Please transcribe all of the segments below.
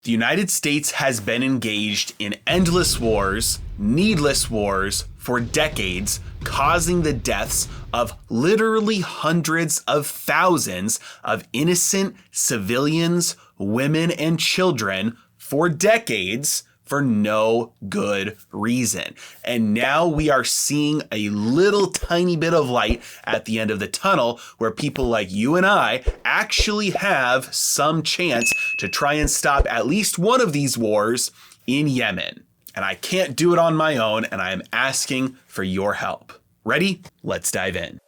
The United States has been engaged in endless wars, needless wars, for decades, causing the deaths of literally hundreds of thousands of innocent civilians, women, and children for decades for no good reason. And now we are seeing a little tiny bit of light at the end of the tunnel where people like you and I actually have some chance to try and stop at least one of these wars in Yemen. And I can't do it on my own, and I am asking for your help. Ready? Let's dive in.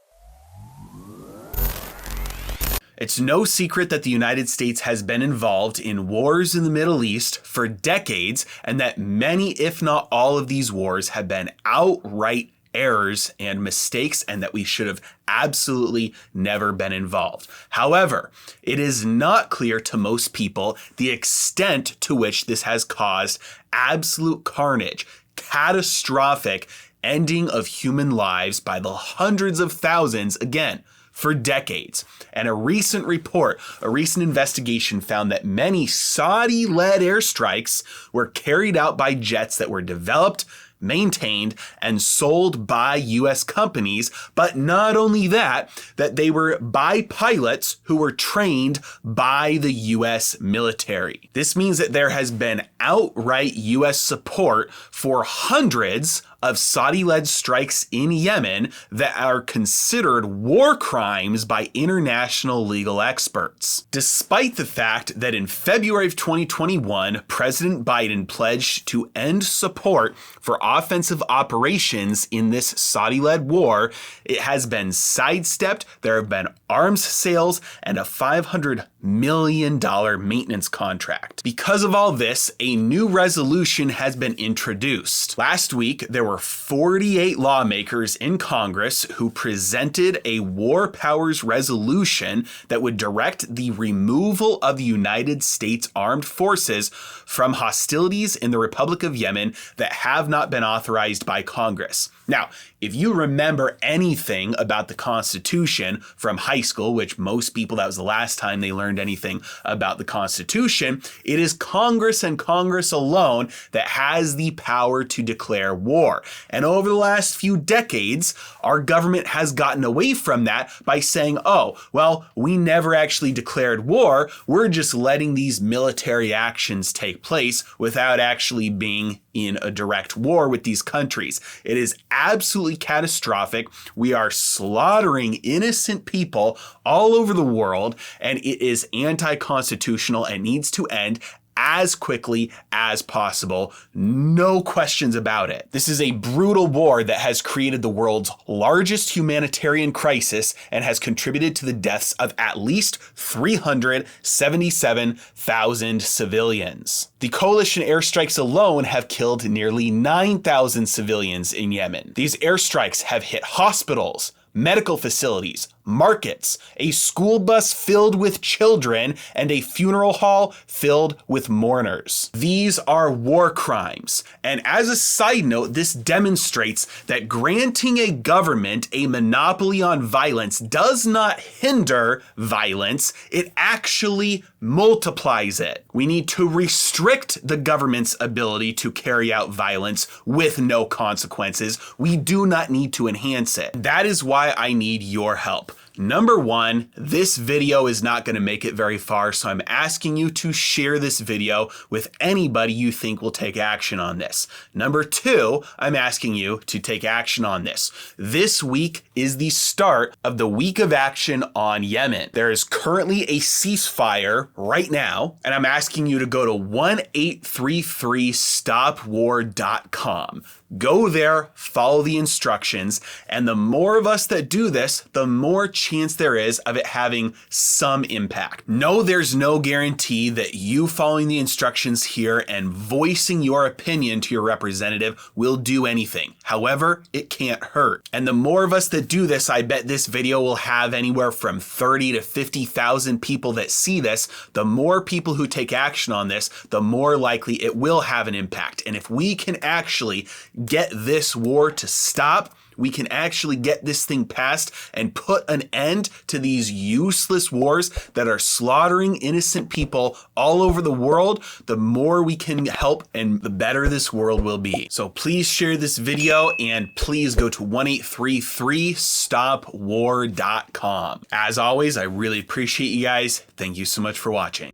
It's no secret that the United States has been involved in wars in the Middle East for decades, and that many, if not all of these wars have been outright errors and mistakes, and that we should have absolutely never been involved. However, it is not clear to most people the extent to which this has caused absolute carnage, catastrophic ending of human lives by the hundreds of thousands, again, for decades. And a recent investigation found that many Saudi-led airstrikes were carried out by jets that were developed, maintained, and sold by U.S. companies. But not only that they were by pilots who were trained by the U.S. military. This means that there has been outright U.S. support for hundreds of Saudi-led strikes in Yemen that are considered war crimes by international legal experts. Despite the fact that in February of 2021, President Biden pledged to end support for offensive operations in this Saudi-led war, it has been sidestepped. There have been arms sales and a $500 million maintenance contract. Because of all this, a new resolution has been introduced. Last week, there were 48 lawmakers in Congress who presented a war powers resolution that would direct the removal of the United States Armed Forces from hostilities in the Republic of Yemen that have not been authorized by Congress. Now, if you remember anything about the Constitution from high school, which most people, that was the last time they learned anything about the Constitution, it is Congress and Congress alone that has the power to declare war. And over the last few decades, our government has gotten away from that by saying, oh, well, we never actually declared war. We're just letting these military actions take place without actually being in a direct war with these countries. It is absolutely catastrophic. We are slaughtering innocent people all over the world, and it is anti-constitutional and needs to end as quickly as possible. No questions about it. This is a brutal war that has created the world's largest humanitarian crisis and has contributed to the deaths of at least 377,000 civilians. The coalition airstrikes alone have killed nearly 9,000 civilians in Yemen. These airstrikes have hit hospitals, medical facilities, markets, a school bus filled with children, and a funeral hall filled with mourners. These are war crimes. And as a side note, this demonstrates that granting a government a monopoly on violence does not hinder violence, it actually multiplies it. We need to restrict the government's ability to carry out violence with no consequences. We do not need to enhance it. That is why I need your help. Number one, this video is not going to make it very far, so I'm asking you to share this video with anybody you think will take action on this. Number two, I'm asking you to take action on this. This week is the start of the week of action on Yemen. There is currently a ceasefire right now, and I'm asking you to go to 1833stopwar.com. Go there, follow the instructions, and the more of us that do this, the more chance there is of it having some impact. No, there's no guarantee that you following the instructions here and voicing your opinion to your representative will do anything. However, it can't hurt. And the more of us that do this, I bet this video will have anywhere from 30 to 50,000 people that see this. The more people who take action on this, the more likely it will have an impact. And if we can actually get this war to stop, we can actually get this thing passed and put an end to these useless wars that are slaughtering innocent people all over the world, the more we can help and the better this world will be. So please share this video and please go to 1833stopwar.com. As always, I really appreciate you guys. Thank you so much for watching.